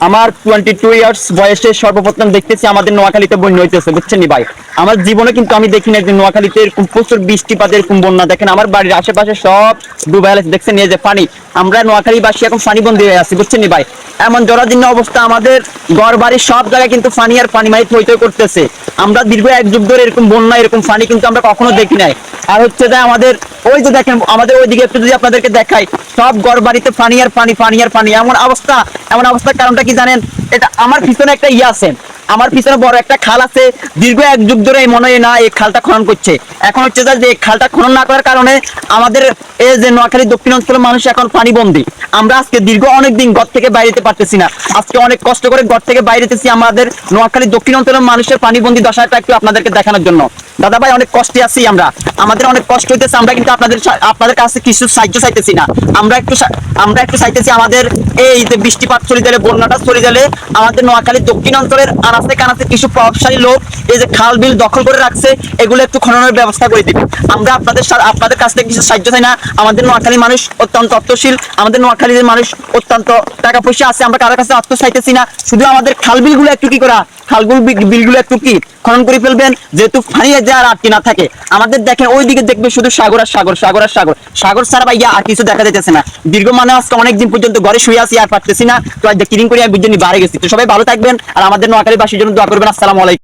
আমার 22 ইয়ার্স বয়সে সর্বপ্রথম দেখতেছি আমাদের নোয়াখালীতে বন্যা হইতেছে, বুঝছেন নি ভাই। আমার জীবনে কিন্তু আমি দেখিনি একদিন নোয়াখালীতে এরকম প্রচুর বৃষ্টিপাতের এরকম বন্যা। দেখেন আমার বাড়ির আশেপাশে সব ডুবে গেছে, দেখছেন এই যে পানি। আমরা নোয়াখালীবাসী এখন পানি বন্দী হয়ে আছি, বুঝছেন নি ভাই। এমন জরাজীর্ণ অবস্থা, আমাদের ঘর বাড়ির সব জায়গায় কিন্তু পানি আর পানি মাই থই থই করতেছে। আমরা দীর্ঘ এক যুগ ধরে এরকম বন্যা এরকম পানি কিন্তু আমরা কখনো দেখি নাই। আর হচ্ছে যে আমাদের ওই যে দেখেন আমাদের ওইদিকে একটু যদি আপনাদেরকে দেখাই, সব ঘর বাড়িতে পানি আর পানি, পানি আর পানি, এমন অবস্থা। এমন অবস্থার কারণটা কি জানেন? এটা আমার পিছনে একটা আছে, আমার পিছনে বড় একটা খাল আছে। দীর্ঘ এক যুগ ধরে মনে হয় না এই খালটা খনন করছে। এখন হচ্ছে যে এই খালটা খনন না করার কারণে আমাদের এই যে নোয়াখালী দক্ষিণ অঞ্চলের মানুষ এখন পানি বন্দী। আমরা আজকে দীর্ঘ অনেকদিন ঘর থেকে বাইরেতে পারতেছি না। আজকে অনেক কষ্ট করে ঘর থেকে বাইরেতেছি আমাদের নোয়াখালী দক্ষিণ অঞ্চলের মানুষের পানি বন্দী দশাটা একটু আপনাদেরকে দেখানোর জন্য। দাদা ভাই, অনেক কষ্টে আছি আমরা, আমাদের অনেক কষ্ট হইতেছে। আমরা কিন্তু আপনাদের কাছে কিছু সাহায্য চাইতেছি না, আমরা একটু চাইতেছি আমাদের এই যে বৃষ্টিপাত চলে গেলে, বন্যাটা চলে গেলে আমাদের নোয়াখালী দক্ষিণ অঞ্চলের আনাচে কানাচে কিছু প্রভাবশালী লোক এই যে খাল বিল দখল করে রাখছে, এগুলো একটু খননের ব্যবস্থা করে দিবে। আমরা আপনাদের কাছ থেকে কিছু সাহায্য চাই না। আমাদের নোয়াখালী মানুষ অত্যন্ত অর্থশীল, আমাদের নোয়াখালীর মানুষ অত্যন্ত টাকা পয়সা আছে। আমরা কারোর কাছে অর্থ চাইতেছি না, শুধু আমাদের খাল বিলগুলো একটু কি করা, বিলগুলো একটু কি খনন করে ফেলবেন, যেহেতু ফানিয়ে যা আর আটকে না থাকে। আমাদের দেখেন ওইদিকে দেখবে শুধু সাগর আর সাগর, সাগর আর সাগর, সাগর ছাড়া ভাইয়া আর কিছু দেখা যাইতেছে না। দীর্ঘ মানে আজকে অনেকদিন পর্যন্ত ঘরে শুয়ে আছি, আর পারতেছি না। তো আজ কিরিং করে আমি বুঝিনি বাড়ে গেছি। তো সবাই ভালো থাকবেন আর আমাদের নোয়াখালীবাসীর জন্য দোয়া করবেন। আসসালামু আলাইকুম।